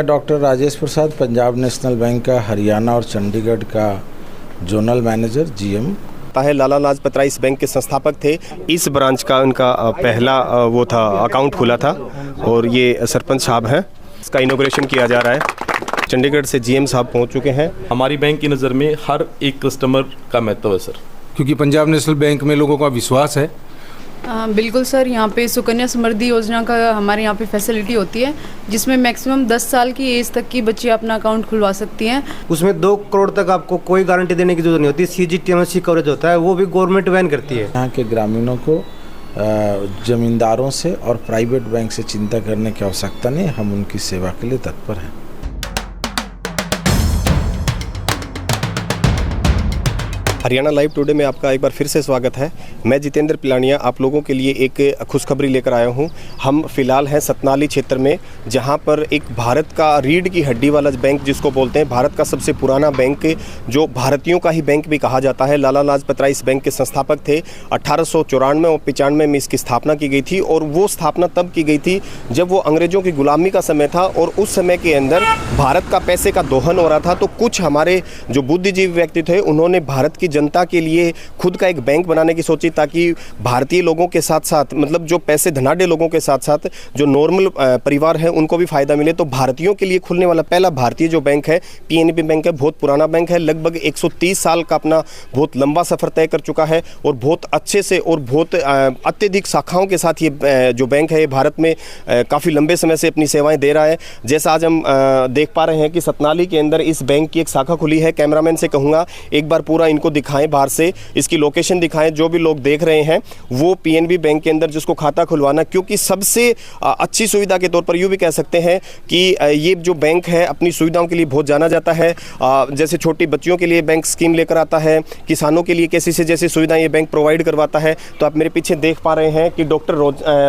Doctor Rajesh प्रसाद, Punjab national bank का हरियाणा और चंडीगढ़ का जोनल मैनेजर जीएम। है लाला लाजपत राय इस बैंक के संस्थापक थे। इस ब्रांच का उनका पहला वो था अकाउंट खुला था और ये सरपंच साहब हैं। इसका इनॉग्रेशन किया जा रहा है। चंडीगढ़ से जीएम साहब पहुंच चुके हैं। हमारी बैंक की नज़र में हर एक कस्टमर का महत्व है सर, क्योंकि पंजाब नेशनल बैंक में लोगों का विश्वास है। बिल्कुल सर, यहाँ पे सुकन्या समृद्धि योजना का हमारे यहाँ पे फैसिलिटी होती है जिसमें मैक्सिमम 10 साल की एज तक की बच्ची अपना अकाउंट खुलवा सकती हैं। उसमें 2 करोड़ तक आपको कोई गारंटी देने की जरूरत नहीं होती। CGTMSE कवरेज होता है, वो भी गवर्नमेंट वैन करती है। यहाँ के ग्रामीणों को जमींदारों से और प्राइवेट बैंक से चिंता करने की आवश्यकता नहीं। हम उनकी सेवा के लिए तत्पर हैं। हरियाणा लाइव टुडे में आपका एक बार फिर से स्वागत है। मैं जितेंद्र पिलानिया आप लोगों के लिए एक खुशखबरी लेकर आया हूं। हम फिलहाल हैं सतनाली क्षेत्र में, जहां पर एक भारत का रीढ़ की हड्डी वाला बैंक जिसको बोलते हैं, भारत का सबसे पुराना बैंक, जो भारतीयों का ही बैंक भी कहा जाता है। लाला लाजपत राय इस बैंक के संस्थापक थे। 1894 और 95 में इसकी स्थापना की गई थी और वो स्थापना तब की गई थी जब वो अंग्रेज़ों की गुलामी का समय था और उस समय के अंदर भारत का पैसे का दोहन हो रहा था। तो कुछ हमारे जो बुद्धिजीवी व्यक्ति थे, उन्होंने भारत की जनता के लिए खुद का एक बैंक बनाने की सोची, ताकि भारतीय लोगों के साथ साथ, मतलब जो पैसे धनाढ़ लोगों के साथ साथ जो नॉर्मल परिवार है उनको भी फायदा मिले। तो भारतीयों के लिए खुलने वाला पहला भारतीय जो बैंक है PNB बैंक है। बहुत पुराना बैंक है, लगभग 130 साल का अपना बहुत लंबा सफ़र तय कर चुका है और बहुत अच्छे से और बहुत अत्यधिक शाखाओं के साथ ये जो बैंक है भारत में काफ़ी लंबे समय से अपनी सेवाएं दे रहा है। जैसा आज हम देख पा रहे हैं कि सतनाली के अंदर इस बैंक की एक शाखा खुली है। कैमरामैन से कहूँगा एक बार पूरा इनको दिखाएं, बाहर से इसकी लोकेशन दिखाएं। जो भी लोग देख रहे हैं वो PNB बैंक के अंदर जिसको खाता खुलवाना, क्योंकि सबसे अच्छी सुविधा के तौर पर यूँ भी कह सकते हैं कि ये जो बैंक है अपनी सुविधाओं के लिए बहुत जाना जाता है। जैसे छोटी बच्चियों के लिए बैंक स्कीम लेकर आता है, किसानों के लिए कैसी से जैसी सुविधाएं ये बैंक प्रोवाइड करवाता है। तो आप मेरे पीछे देख पा रहे हैं कि डॉक्टर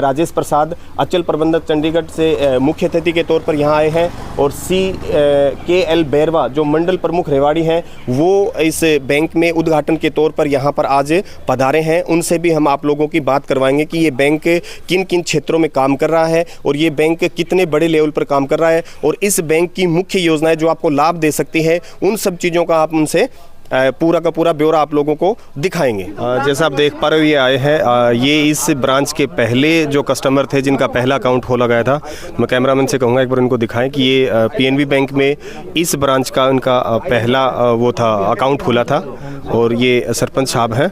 राजेश प्रसाद, अचल प्रबंधक चंडीगढ़ से मुख्य अतिथि के तौर पर यहाँ आए हैं और CKL बैरवा जो मंडल प्रमुख रेवाड़ी हैं वो इस बैंक में उद्घाटन के तौर पर यहाँ पर आज पधारे हैं। उनसे भी हम आप लोगों की बात करवाएंगे कि ये बैंक किन किन क्षेत्रों में काम कर रहा है और ये बैंक कितने बड़े लेवल पर काम कर रहा है और इस बैंक की मुख्य योजनाएं जो आपको लाभ दे सकती है, उन सब चीज़ों का आप उनसे पूरा का पूरा ब्यौरा आप लोगों को दिखाएंगे। जैसा आप देख पा रहे हो ये आए हैं, ये इस ब्रांच के पहले जो कस्टमर थे जिनका पहला अकाउंट खोला गया था। मैं कैमरामैन से कहूँगा एक बार इनको दिखाएं कि ये PNB बैंक में इस ब्रांच का उनका पहला वो था अकाउंट खुला था और ये सरपंच साहब हैं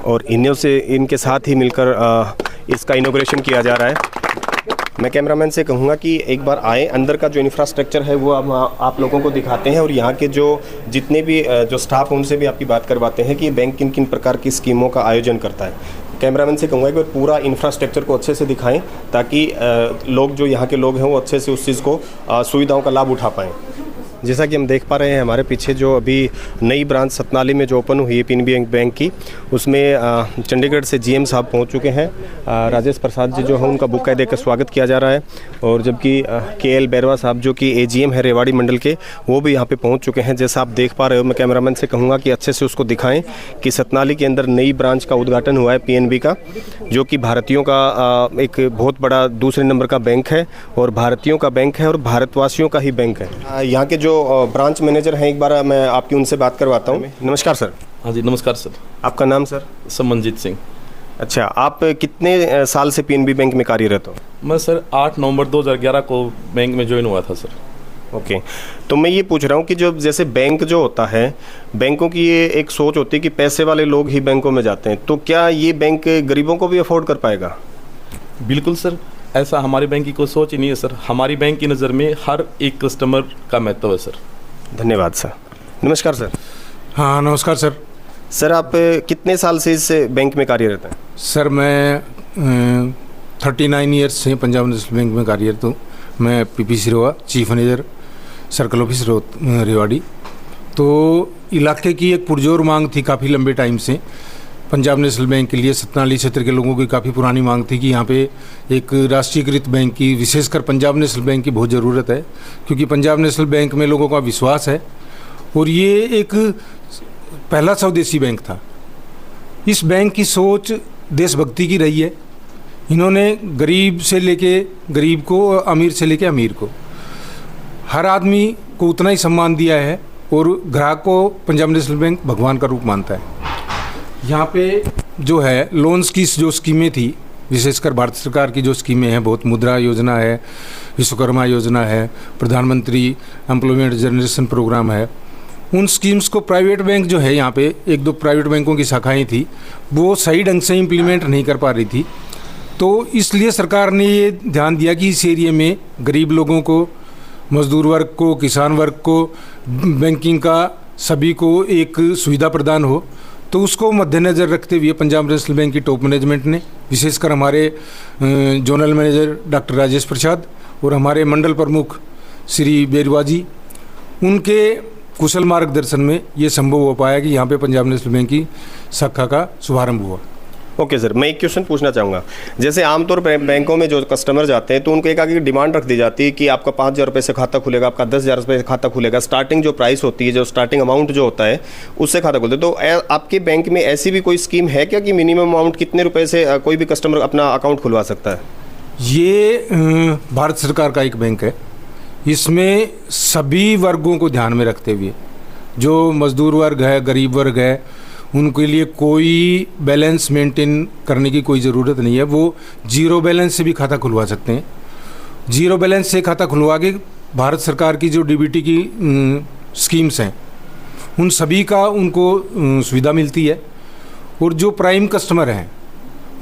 और इनके साथ ही मिलकर इसका इनॉग्रेशन किया जा रहा है। मैं कैमरामैन से कहूँगा कि एक बार आए, अंदर का जो इंफ्रास्ट्रक्चर है वो हम आप लोगों को दिखाते हैं और यहाँ के जो जितने भी जो स्टाफ हैं उनसे भी आपकी बात करवाते हैं कि ये बैंक किन किन प्रकार की स्कीमों का आयोजन करता है। कैमरामैन से कहूँगा कि पूरा इंफ्रास्ट्रक्चर को अच्छे से दिखाएं ताकि लोग जो यहाँ के लोग हैं वो अच्छे से उस चीज़ को सुविधाओं का लाभ उठा पाएँ। जैसा कि हम देख पा रहे हैं हमारे पीछे जो अभी नई ब्रांच सतनाली में जो ओपन हुई है PNB बैंक की, उसमें चंडीगढ़ से GM साहब पहुंच चुके हैं। राजेश प्रसाद जी जो हैं उनका बुकायदे का स्वागत किया जा रहा है और जबकि KL बैरवा साहब जो कि AGM है रेवाड़ी मंडल के, वो भी यहाँ पे पहुँच चुके हैं। जैसा आप देख पा रहे हो, मैं कैमरामैन से कहूँगा कि अच्छे से उसको दिखाएँ कि सतनाली के अंदर नई ब्रांच का उद्घाटन हुआ है PNB का, जो कि भारतीयों का एक बहुत बड़ा दूसरे नंबर का बैंक है और भारतीयों का बैंक है और भारतवासियों का ही बैंक है। यहाँ के जो ब्रांच मैनेजर हैं, एक बार मैं आपकी उनसे बात करवाता हूँ। नमस्कार सर। हाँ जी नमस्कार सर। आपका नाम सर? समनजीत सिंह। अच्छा, आप कितने साल से PNB बैंक में कार्यरत हो? मैं सर 8 नवंबर 2011 को बैंक में ज्वाइन हुआ था सर। ओके, तो मैं ये पूछ रहा हूँ कि जो जैसे बैंक जो होता है, बैंकों की ये एक सोच होती है कि पैसे वाले लोग ही बैंकों में जाते हैं, तो क्या ये बैंक गरीबों को भी अफोर्ड कर पाएगा? बिल्कुल सर, ऐसा हमारी बैंक की कोई सोच ही नहीं है सर। हमारी बैंक की नज़र में हर एक कस्टमर का महत्व है सर। धन्यवाद सर। नमस्कार सर। हाँ नमस्कार सर। सर आप कितने साल से इस बैंक में कार्यरत हैं? सर मैं 39 ईयर्स से पंजाब नेशनल बैंक में कार्यरत हूँ। मैं PP Sirowa, chief manager, circle office Rewari. तो इलाके की एक पुरजोर मांग थी काफ़ी लंबे टाइम से पंजाब नेशनल बैंक के लिए। सतनाली क्षेत्र के लोगों की काफ़ी पुरानी मांग थी कि यहाँ पे एक राष्ट्रीयकृत बैंक की, विशेषकर पंजाब नेशनल बैंक की बहुत ज़रूरत है, क्योंकि पंजाब नेशनल बैंक में लोगों का विश्वास है और ये एक पहला स्वदेशी बैंक था। इस बैंक की सोच देशभक्ति की रही है। इन्होंने गरीब से लेके गरीब को, अमीर से लेके अमीर को, हर आदमी को उतना ही सम्मान दिया है और ग्राहक को पंजाब नेशनल बैंक भगवान का रूप मानता है। यहाँ पे जो है लोन्स की जो स्कीमें थी, विशेषकर भारत सरकार की जो स्कीमें हैं, बहुत मुद्रा योजना है, विश्वकर्मा योजना है, प्रधानमंत्री एम्प्लॉयमेंट जनरेशन प्रोग्राम है, उन स्कीम्स को प्राइवेट बैंक जो है, यहाँ पे एक दो प्राइवेट बैंकों की शाखाएं थी, वो सही ढंग से इम्प्लीमेंट नहीं कर पा रही थी। तो इसलिए सरकार ने ये ध्यान दिया कि इस एरिया में गरीब लोगों को, मजदूर वर्ग को, किसान वर्ग को बैंकिंग का सभी को एक सुविधा प्रदान हो। तो उसको मद्देनज़र रखते हुए पंजाब नेशनल बैंक की टॉप मैनेजमेंट ने, विशेषकर हमारे जोनल मैनेजर डॉक्टर राजेश प्रसाद और हमारे मंडल प्रमुख श्री बेरवा जी, उनके कुशल मार्गदर्शन में ये संभव हो पाया कि यहाँ पे पंजाब नेशनल बैंक की शाखा का शुभारंभ हुआ। ओके सर, मैं एक क्वेश्चन पूछना चाहूँगा। जैसे आमतौर पर बैंकों में जो कस्टमर जाते हैं तो उनको एक आगे डिमांड रख दी जाती है कि आपका 5,000 रुपये से खाता खुलेगा, आपका 10,000 रुपये से खाता खुलेगा। स्टार्टिंग जो प्राइस होती है, जो स्टार्टिंग अमाउंट जो होता है, उससे खाता खुलते हैं। तो आपके बैंक में ऐसी भी कोई स्कीम है क्या कि मिनिमम अमाउंट कितने रुपये से कोई भी कस्टमर अपना अकाउंट खुलवा सकता है? ये भारत सरकार का एक बैंक है। इसमें सभी वर्गों को ध्यान में रखते हुए, जो मजदूर वर्ग है, गरीब वर्ग है, उनके लिए कोई बैलेंस मेंटेन करने की कोई ज़रूरत नहीं है। वो जीरो बैलेंस से भी खाता खुलवा सकते हैं। जीरो बैलेंस से खाता खुलवा के भारत सरकार की जो डीबीटी की स्कीम्स हैं, उन सभी का उनको सुविधा मिलती है। और जो प्राइम कस्टमर हैं,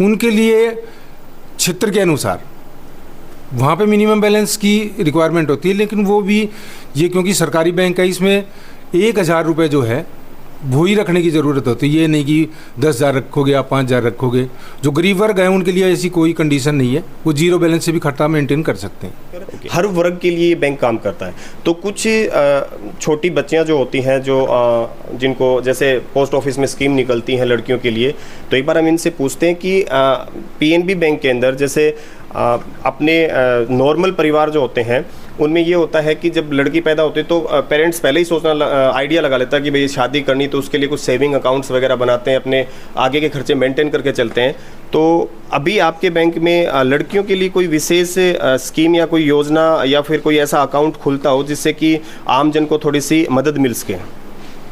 उनके लिए क्षेत्र के अनुसार वहाँ पे मिनिमम बैलेंस की रिक्वायरमेंट होती है, लेकिन वो भी ये क्योंकि सरकारी बैंक है, इसमें 1,000 रुपये जो है वो ही रखने की ज़रूरत होती है। ये नहीं कि 10,000 रखोगे आप, 5,000 रखोगे। जो गरीब वर्ग हैं उनके लिए ऐसी कोई कंडीशन नहीं है, वो जीरो बैलेंस से भी खाता मेंटेन कर सकते हैं। हर वर्ग के लिए बैंक काम करता है। तो कुछ छोटी बच्चियां जो होती हैं, जो जिनको जैसे पोस्ट ऑफिस में स्कीम निकलती हैं लड़कियों के लिए, तो एक बार हम इनसे पूछते हैं कि पीएनबी बैंक के अंदर जैसे अपने नॉर्मल परिवार जो होते हैं उनमें ये होता है कि जब लड़की पैदा होती है तो पेरेंट्स पहले ही सोचना आइडिया लगा लेता है कि भाई शादी करनी, तो उसके लिए कुछ सेविंग अकाउंट्स वगैरह बनाते हैं, अपने आगे के खर्चे मेंटेन करके चलते हैं। तो अभी आपके बैंक में लड़कियों के लिए कोई विशेष स्कीम या कोई योजना या फिर कोई ऐसा अकाउंट खुलता हो जिससे कि आम जन को थोड़ी सी मदद मिल सके?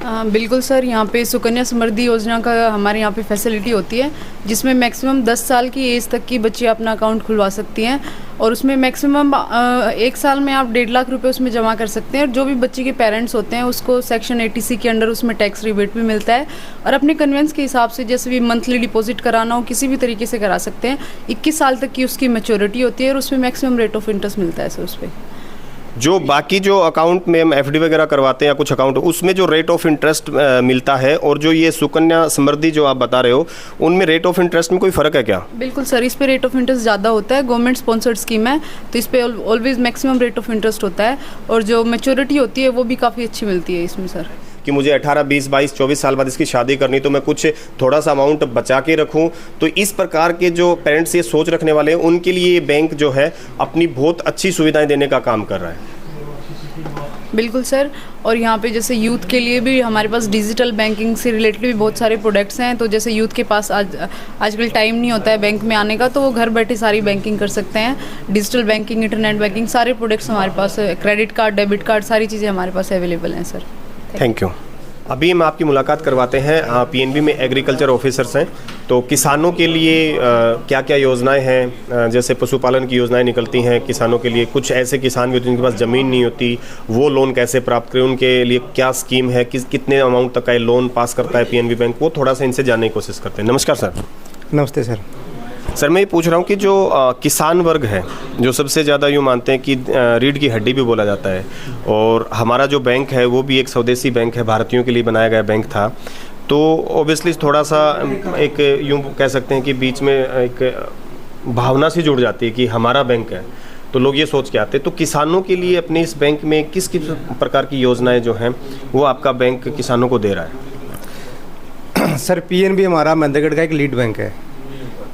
बिल्कुल सर, यहाँ पे सुकन्या समृद्धि योजना का हमारे यहाँ पे फैसिलिटी होती है, जिसमें मैक्सिमम 10 साल की एज तक की बच्ची अपना अकाउंट खुलवा सकती हैं। और उसमें मैक्सिमम 1 साल में आप 1.5 लाख रुपए उसमें जमा कर सकते हैं। और जो भी बच्चे के पेरेंट्स होते हैं उसको सेक्शन 80C के अंडर उसमें टैक्स रिबेट भी मिलता है। और अपने कन्वेंस के हिसाब से जैसे भी मंथली डिपॉजिट कराना हो, किसी भी तरीके से करा सकते हैं। 21 साल तक की उसकी मैच्योरिटी होती है और उसमें मैक्सिमम रेट ऑफ इंटरेस्ट मिलता है सर उस पर। जो बाकी जो अकाउंट में हम एफडी वगैरह करवाते हैं या कुछ अकाउंट, उसमें जो रेट ऑफ इंटरेस्ट मिलता है और जो ये सुकन्या समृद्धि जो आप बता रहे हो, उनमें रेट ऑफ इंटरेस्ट में कोई फ़र्क है क्या? बिल्कुल सर, इस पे रेट ऑफ इंटरेस्ट ज़्यादा होता है। गवर्नमेंट स्पॉन्सर्ड स्कीम है तो इस पे always maximum rate of interest होता है। और जो मैच्योरिटी होती है वो भी काफ़ी अच्छी मिलती है इसमें सर। कि मुझे 18, 20, 22, 24 साल बाद इसकी शादी करनी, तो मैं कुछ थोड़ा सा अमाउंट बचा के रखूं। तो इस प्रकार के जो पेरेंट्स ये सोच रखने वाले हैं उनके लिए बैंक जो है अपनी बहुत अच्छी सुविधाएं देने का काम कर रहा है। बिल्कुल सर, और यहाँ पे जैसे यूथ के लिए भी हमारे पास डिजिटल बैंकिंग से रिलेटेड भी बहुत सारे प्रोडक्ट्स हैं। तो जैसे यूथ के पास आजकल टाइम नहीं होता है बैंक में आने का, तो वो घर बैठे सारी बैंकिंग कर सकते हैं। डिजिटल बैंकिंग, इंटरनेट बैंकिंग, सारे प्रोडक्ट्स हमारे पास, क्रेडिट कार्ड, डेबिट कार्ड, सारी चीज़ें हमारे पास अवेलेबल हैं सर। Thank you. अभी हम आपकी मुलाकात करवाते हैं पीएनबी में एग्रीकल्चर ऑफिसर्स हैं। तो किसानों के लिए क्या क्या योजनाएं हैं, जैसे पशुपालन की योजनाएं निकलती हैं किसानों के लिए, कुछ ऐसे किसान भी होते हैं जिनके पास ज़मीन नहीं होती, वो लोन कैसे प्राप्त करें, उनके लिए क्या स्कीम है, कितने अमाउंट तक का लोन पास करता है पीएनबी बैंक, वो थोड़ा सा इनसे जानने की कोशिश करते हैं। नमस्कार सर। नमस्ते सर। सर मैं ये पूछ रहा हूँ कि जो किसान वर्ग है, जो सबसे ज़्यादा यूँ मानते हैं कि रीढ़ की हड्डी भी बोला जाता है, और हमारा जो बैंक है वो भी एक स्वदेशी बैंक है, भारतीयों के लिए बनाया गया बैंक था। तो ऑब्वियसली थोड़ा सा एक यूँ कह सकते हैं कि बीच में एक भावना सी जुड़ जाती है कि हमारा बैंक है, तो लोग ये सोच के आते हैं। तो किसानों के लिए अपने इस बैंक में किस किस प्रकार की योजनाएँ जो हैं वो आपका बैंक किसानों को दे रहा है? सर पीएनबी हमारा महेंद्रगढ़ का एक लीड बैंक है।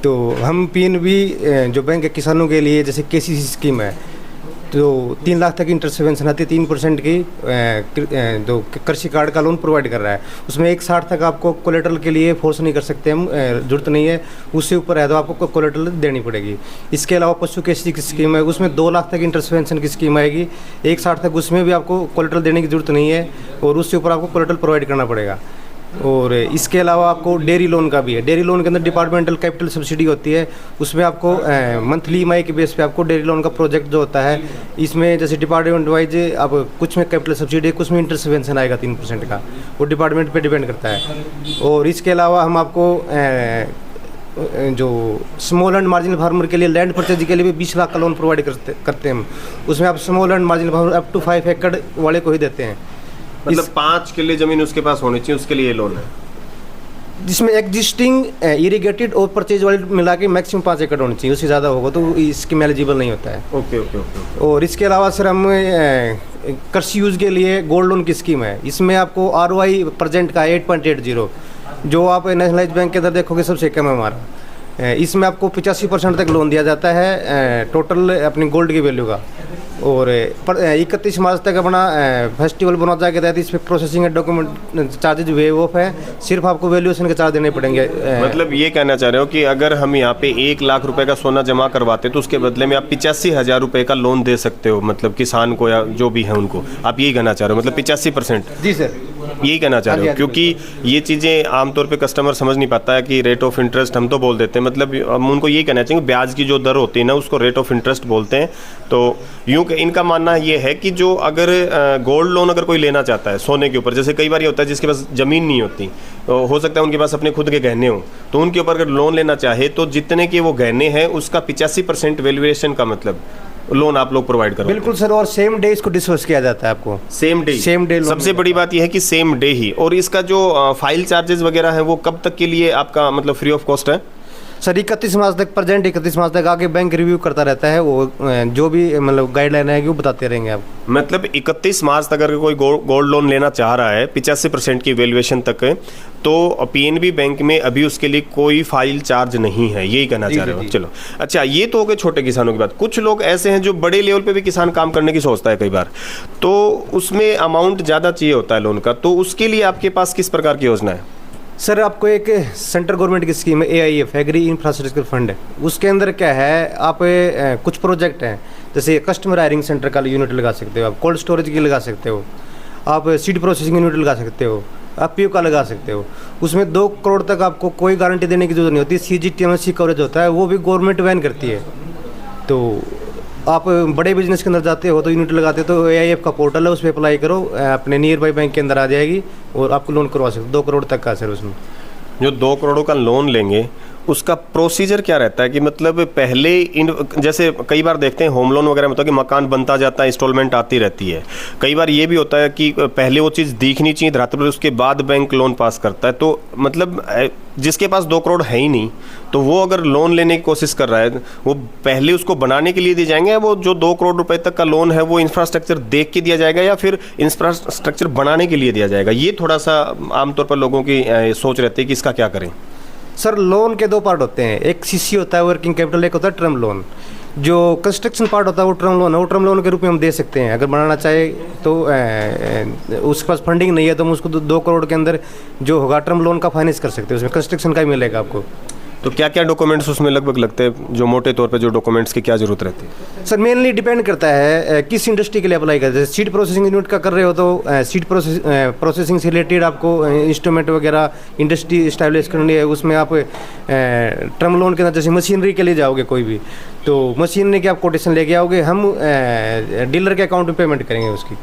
तो हम पीएनबी जो बैंक है किसानों के लिए, जैसे केसीसी स्कीम है, तो 3 लाख तक इंटरेस्ट सब्वेंशन आती है, 3% की जो कृषि कार्ड का लोन प्रोवाइड कर रहा है। उसमें 1.60 तक आपको कोलेटरल के लिए फोर्स नहीं कर सकते हम, जरूरत नहीं है, उससे ऊपर है तो आपको कोलेटरल देनी पड़ेगी। इसके अलावा पशु केसी की स्कीम है, उसमें 2 लाख तक इंटरेस्ट सब्वेंशन की स्कीम आएगी, 1.60 तक उसमें भी आपको कोलेटरल देने की जरूरत नहीं है और उससे ऊपर आपको कोलेटरल प्रोवाइड करना पड़ेगा। और इसके अलावा आपको डेयरी लोन का भी है। डेयरी लोन के अंदर डिपार्टमेंटल कैपिटल सब्सिडी होती है, उसमें आपको मंथली ईएमआई के बेस पे आपको डेयरी लोन का प्रोजेक्ट जो होता है, इसमें जैसे डिपार्टमेंट वाइज आप कुछ में कैपिटल सब्सिडी, कुछ में इंटरेस्ट सब्वेंशन आएगा 3% का, वो डिपार्टमेंट पे डिपेंड करता है। और इसके अलावा हम आपको जो स्मॉल एंड मार्जिनल फार्मर के लिए लैंड परचेज के लिए भी 20 लाख का लोन प्रोवाइड करते हैं हम। उसमें आप small and marginal farmer up to 5 एकड़ वाले को ही देते हैं। मतलब 5 किले जमीन उसके पास होनी चाहिए, उसके लिए ये लोन है, जिसमें एग्जिस्टिंग इरिगेटेड और परचेज वाले मिला के मैक्सिमम 5 एकड़ होनी चाहिए, उससे ज़्यादा होगा तो इसके एलिजिबल नहीं होता है। ओके। और इसके अलावा सर हम कृषि यूज़ के लिए गोल्ड लोन की स्कीम है। इसमें आपको ROI प्रेजेंट का 8.80, जो आप नेशनलाइज बैंक के अंदर देखोगे सबसे कम है हमारा। इसमें आपको 85% तक लोन दिया जाता है टोटल अपनी गोल्ड की वैल्यू का। और 31 मार्च तक अपना फेस्टिवल बोनस के तहत इस पर processing and document charges wave of है, सिर्फ आपको वैल्यूएशन के चार्ज देने पड़ेंगे। मतलब ये कहना चाह रहे हो कि अगर हम यहाँ पे 1 लाख रुपए का सोना जमा करवाते तो उसके बदले में आप 85,000 रुपए का लोन दे सकते हो, मतलब किसान को या जो भी है उनको, आप यही कहना चाह रहे हो, मतलब 85%? जी सर, यही कहना चाह रहे हो, क्योंकि ये चीज़ें आमतौर पे कस्टमर समझ नहीं पाता है कि रेट ऑफ इंटरेस्ट हम तो बोल देते हैं, मतलब हम उनको यही कहना चाहिए ब्याज की जो दर होती है ना उसको रेट ऑफ इंटरेस्ट बोलते हैं। तो यूँ इनका मानना ये है कि जो अगर गोल्ड लोन अगर कोई लेना चाहता है सोने के ऊपर, जैसे कई बार ये होता है जिसके पास ज़मीन नहीं होती, तो हो सकता है उनके पास अपने खुद के गहने हो, तो उनके ऊपर अगर लोन लेना चाहे तो जितने के वो गहने हैं उसका 85% वैल्यूएशन का मतलब लोन आप लोग प्रोवाइड करो। बिल्कुल सर, और सेम डे इसको डिस्बर्स किया जाता है आपको, सेम डे सबसे बड़ी बात यह है कि सेम डे ही। और इसका जो फाइल चार्जेस वगैरह है वो कब तक के लिए आपका मतलब फ्री ऑफ कॉस्ट है? सर 31 मार्च तक, प्रेजेंट 31 मार्च तक आगे बैंक रिव्यू करता रहता है, वो जो भी मतलब गाइडलाइन है वो बताते रहेंगे आप। मतलब 31 मार्च तक अगर कोई गोल्ड लोन लेना चाह रहा है 85% की वैल्यूएशन तक, तो पीएनबी बैंक में अभी उसके लिए कोई फाइल चार्ज नहीं है, यही कहना चाह रहे हो? चलो अच्छा, ये तो हो गए छोटे किसानों की बात। कुछ लोग ऐसे हैं जो बड़े लेवल पे भी किसान काम करने की सोचता है कई बार, तो उसमें अमाउंट ज़्यादा चाहिए होता है लोन का, तो उसके लिए आपके पास किस प्रकार की योजना है? सर आपको एक सेंट्रल गवर्नमेंट की स्कीम है, AIF एग्री इंफ्रास्ट्रक्चर फंड है। उसके अंदर क्या है, आप कुछ प्रोजेक्ट हैं, जैसे कस्टमर हायरिंग सेंटर का यूनिट लगा सकते हो, आप कोल्ड स्टोरेज की लगा सकते हो, आप सीड प्रोसेसिंग यूनिट लगा सकते हो, आप PO का लगा सकते हो। उसमें 2 करोड़ तक आपको कोई गारंटी देने की जरूरत नहीं होती। CGTMSE कवरेज होता है, वो भी गवर्नमेंट वैन करती है। तो आप बड़े बिजनेस के अंदर जाते हो तो यूनिट लगाते हो तो AIF का पोर्टल है, उस पर अप्लाई करो, अपने नियर बाई बैंक के अंदर आ जाएगी और आपको लोन करवा सकते हो 2 करोड़ तक का। सर उसमें जो 2 करोड़ का लोन लेंगे उसका प्रोसीजर क्या रहता है कि मतलब पहले जैसे कई बार देखते हैं होम लोन वगैरह में होता है कि मकान बनता जाता है, इंस्टॉलमेंट आती रहती है। कई बार ये भी होता है कि पहले वो चीज़ दिखनी चाहिए धरातल पर, उसके बाद बैंक लोन पास करता है। तो मतलब जिसके पास 2 करोड़ है ही नहीं, तो वो अगर लोन लेने की कोशिश कर रहा है, वो पहले उसको बनाने के लिए दिए जाएंगे, वो जो 2 करोड़ रुपए तक का लोन है वो इंफ्रास्ट्रक्चर देख के दिया जाएगा या फिर इंफ्रास्ट्रक्चर बनाने के लिए दिया जाएगा? ये थोड़ा सा आमतौर पर लोगों की सोच रहती है कि इसका क्या करें। सर लोन के 2 पार्ट होते हैं, एक CC होता है वर्किंग कैपिटल, एक होता है टर्म लोन। जो कंस्ट्रक्शन पार्ट होता है वो टर्म लोन है, वो टर्म लोन के रूप में हम दे सकते हैं। अगर बनाना चाहे तो उसके पास फंडिंग नहीं है तो हम उसको 2 करोड़ के अंदर जो होगा टर्म लोन का फाइनेंस कर सकते हैं, उसमें कंस्ट्रक्शन का ही मिलेगा आपको। तो क्या क्या डॉक्यूमेंट्स उसमें लगभग लगते हैं, जो मोटे तौर पे जो डॉक्यूमेंट्स की क्या जरूरत रहती है? सर मेनली डिपेंड करता है किस इंडस्ट्री के लिए अप्लाई करते हैं। सीड प्रोसेसिंग यूनिट का कर रहे हो तो सीड प्रोसेसिंग से रिलेटेड आपको इंस्ट्रूमेंट वगैरह इंडस्ट्री इस्टेब्लिश करनी है। उसमें आप टर्म लोन के अंदर जैसे मशीनरी के लिए जाओगे कोई भी, तो मशीनरी के आप कोटेशन लेके आओगे, हम डीलर के अकाउंट में पेमेंट करेंगे उसकी।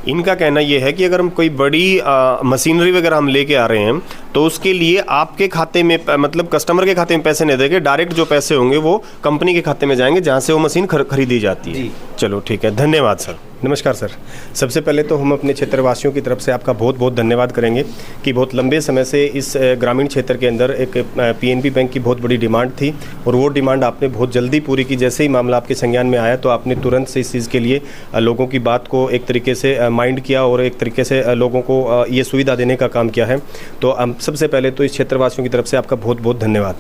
इनका कहना यह है कि अगर हम कोई बड़ी मशीनरी वगैरह हम लेके आ रहे हैं तो उसके लिए आपके खाते में मतलब कस्टमर के खाते में पैसे नहीं देंगे, डायरेक्ट जो पैसे होंगे वो कंपनी के खाते में जाएंगे जहां से वो मशीन खरीदी जाती है। चलो ठीक है, धन्यवाद सर। नमस्कार सर। सबसे पहले तो हम अपने क्षेत्रवासियों की तरफ से आपका बहुत बहुत धन्यवाद करेंगे कि बहुत लंबे समय से इस ग्रामीण क्षेत्र के अंदर एक PNB बैंक की बहुत बड़ी डिमांड थी और वो डिमांड आपने बहुत जल्दी पूरी की। जैसे ही मामला आपके संज्ञान में आया तो आपने तुरंत से इस चीज़ के लिए लोगों की बात को एक तरीके से माइंड किया और एक तरीके से लोगों को ये सुविधा देने का काम किया है। तो सबसे पहले तो इस क्षेत्रवासियों की तरफ से आपका बहुत बहुत धन्यवाद।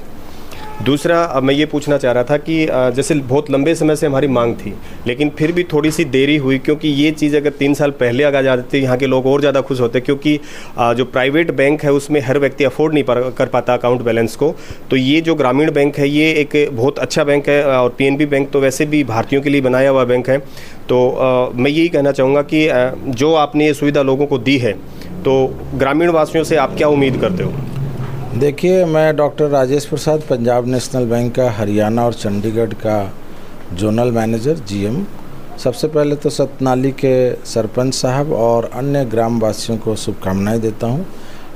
दूसरा मैं ये पूछना चाह रहा था कि जैसे बहुत लंबे समय से हमारी मांग थी, लेकिन फिर भी थोड़ी सी देरी हुई, क्योंकि ये चीज़ अगर 3 साल पहले आ जाती यहाँ के लोग और ज़्यादा खुश होते, क्योंकि जो प्राइवेट बैंक है उसमें हर व्यक्ति अफोर्ड नहीं कर पाता अकाउंट बैलेंस को। तो ये जो ग्रामीण बैंक है ये एक बहुत अच्छा बैंक है, और पीएनबी बैंक तो वैसे भी भारतीयों के लिए बनाया हुआ बैंक है। तो मैं यही कहना चाहूँगा कि जो आपने ये सुविधा लोगों को दी है, तो ग्रामीण वासियों से आप क्या उम्मीद करते हो? देखिए, मैं डॉक्टर राजेश प्रसाद, पंजाब नेशनल बैंक का हरियाणा और चंडीगढ़ का जोनल मैनेजर जीएम। सबसे पहले तो सतनाली के सरपंच साहब और अन्य ग्रामवासियों को शुभकामनाएं देता हूं।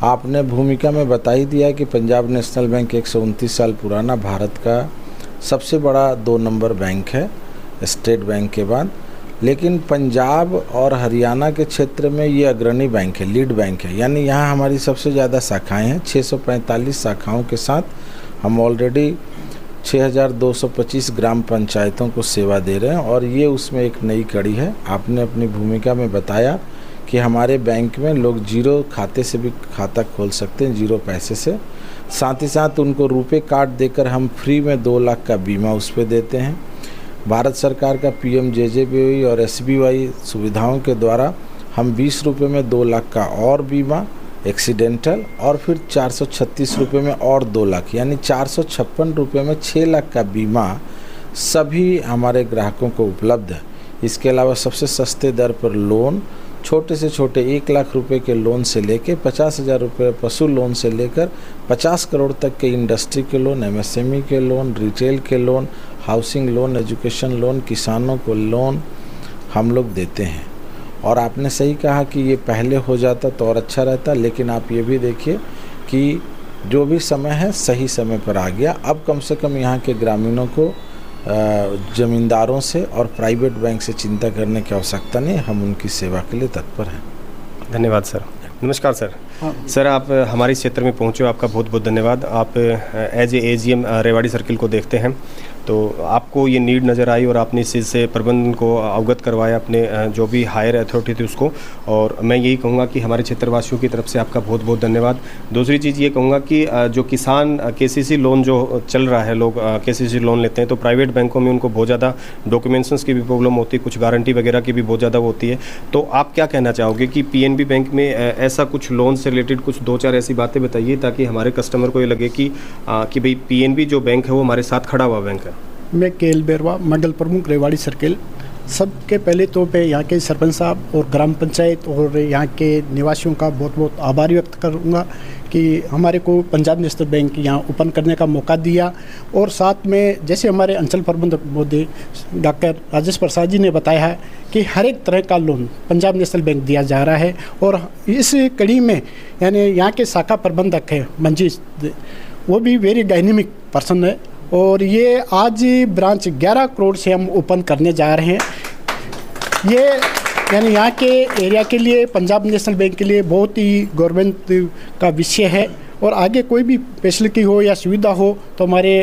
आपने भूमिका में बता ही दिया कि पंजाब नेशनल बैंक 129 साल पुराना भारत का सबसे बड़ा 2 नंबर बैंक है स्टेट बैंक के बाद, लेकिन पंजाब और हरियाणा के क्षेत्र में ये अग्रणी बैंक है, लीड बैंक है। यानी यहाँ हमारी सबसे ज़्यादा शाखाएं हैं। 645 शाखाओं के साथ हम ऑलरेडी 6225 ग्राम पंचायतों को सेवा दे रहे हैं, और ये उसमें एक नई कड़ी है। आपने अपनी भूमिका में बताया कि हमारे बैंक में लोग जीरो खाते से भी खाता खोल सकते हैं, जीरो पैसे से। साथ ही साथ उनको रुपए कार्ड देकर हम फ्री में 2 लाख का बीमा उस पर देते हैं। भारत सरकार का PMJJBY और SBY सुविधाओं के द्वारा हम 20 रुपये में 2 लाख का और बीमा एक्सीडेंटल, और फिर 436 रुपये में और 2 लाख, यानी 456 रुपये में 6 लाख का बीमा सभी हमारे ग्राहकों को उपलब्ध है। इसके अलावा सबसे सस्ते दर पर लोन, छोटे से छोटे 1 लाख रुपए के लोन से लेकर 50,000 रुपये पशु लोन से लेकर 50 करोड़ तक के इंडस्ट्री के लोन, MSME के लोन, रिटेल के loan, housing loan, education loan, किसानों को लोन हम लोग देते हैं। और आपने सही कहा कि ये पहले हो जाता तो और अच्छा रहता, लेकिन आप ये भी देखिए कि जो भी समय है सही समय पर आ गया। अब कम से कम यहाँ के ग्रामीणों को ज़मींदारों से और प्राइवेट बैंक से चिंता करने की आवश्यकता नहीं। हम उनकी सेवा के लिए तत्पर हैं। धन्यवाद सर। नमस्कार सर। सर, आप हमारे क्षेत्र में पहुँचे, आपका बहुत बहुत धन्यवाद। आप as a AGM Rewari circle को देखते हैं, तो आपको ये नीड नज़र आई और आपने इस चीज़ से प्रबंधन को अवगत करवाया, अपने जो भी हायर अथॉरिटी थी उसको। और मैं यही कहूँगा कि हमारे क्षेत्रवासियों की तरफ से आपका बहुत बहुत धन्यवाद। दूसरी चीज़ ये कहूँगा कि जो किसान KCC लोन जो चल रहा है, लोग KCC लोन लेते हैं, तो प्राइवेट बैंकों में उनको बहुत ज़्यादा डॉक्यूमेंट्स की भी प्रॉब्लम होती है, कुछ गारंटी वगैरह की भी बहुत ज़्यादा होती है। तो आप क्या कहना चाहोगे कि PNB बैंक में ऐसा कुछ लोन से रिलेटेड कुछ 2-4 ऐसी बातें बताइए, ताकि हमारे कस्टमर को ये लगे कि भाई PNB जो बैंक है वो हमारे साथ खड़ा हुआ बैंक है। मैं KL बेरवा, मंडल प्रमुख रेवाड़ी सर्किल। सबके पहले तो मैं यहाँ के सरपंच साहब और ग्राम पंचायत और यहाँ के निवासियों का बहुत बहुत आभार व्यक्त करूँगा कि हमारे को पंजाब नेशनल बैंक यहाँ ओपन करने का मौका दिया। और साथ में जैसे हमारे अंचल प्रबंधक महोदय डॉक्टर राजेश प्रसाद जी ने बताया है कि हर एक तरह का लोन पंजाब नेशनल बैंक दिया जा रहा है। और इस कड़ी में यानी यहाँ के शाखा प्रबंधक है मंजीश, वो भी वेरी डायनेमिक पर्सन है, और ये आज ब्रांच 11 करोड़ से हम ओपन करने जा रहे हैं। ये यानी यहाँ के एरिया के लिए, पंजाब नेशनल बैंक के लिए बहुत ही गवर्नमेंट का विषय है। और आगे कोई भी फैसिलिटी हो या सुविधा हो तो हमारे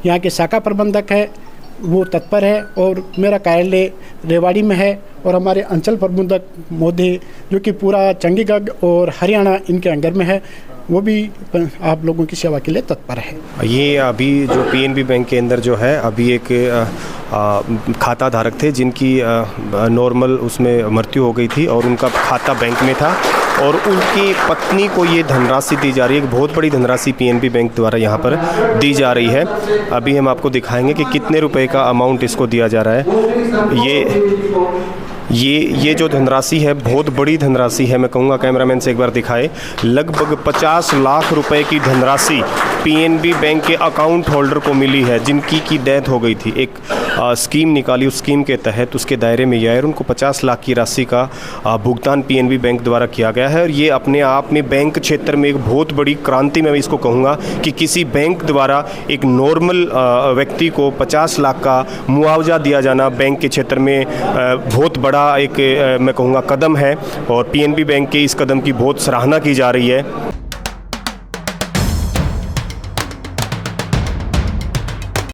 यहाँ के शाखा प्रबंधक है वो तत्पर है, और मेरा कार्यालय रेवाड़ी में है। और हमारे अंचल प्रबंधक महोदय जो कि पूरा चंडीगढ़ और हरियाणा इनके अंडर में है, वो भी आप लोगों की सेवा के लिए तत्पर है। ये अभी जो PNB बैंक के अंदर जो है, अभी एक खाता धारक थे जिनकी नॉर्मल उसमें मृत्यु हो गई थी और उनका खाता बैंक में था, और उनकी पत्नी को ये धनराशि दी जा रही है। एक बहुत बड़ी धनराशि PNB बैंक द्वारा यहाँ पर दी जा रही है। अभी हम आपको दिखाएंगे कि कितने रुपए का अमाउंट इसको दिया जा रहा है। ये जो धनराशि है बहुत बड़ी धनराशि है। मैं कहूँगा कैमरामैन से एक बार दिखाए। लगभग 50 लाख रुपए की धनराशि PNB बैंक के अकाउंट होल्डर को मिली है, जिनकी की डेथ हो गई थी। एक स्कीम निकाली, उस स्कीम के तहत उसके दायरे में यह है, उनको 50 लाख की राशि का भुगतान PNB बैंक द्वारा किया गया है। और ये अपने आप में बैंक क्षेत्र में एक बहुत बड़ी क्रांति, मैं इसको कहूँगा कि किसी बैंक द्वारा एक नॉर्मल व्यक्ति को 50 लाख का मुआवजा दिया जाना बैंक के क्षेत्र में बहुत बड़ा एक मैं कहूँगा कदम है, और PNB बैंक के इस कदम की बहुत सराहना की जा रही है।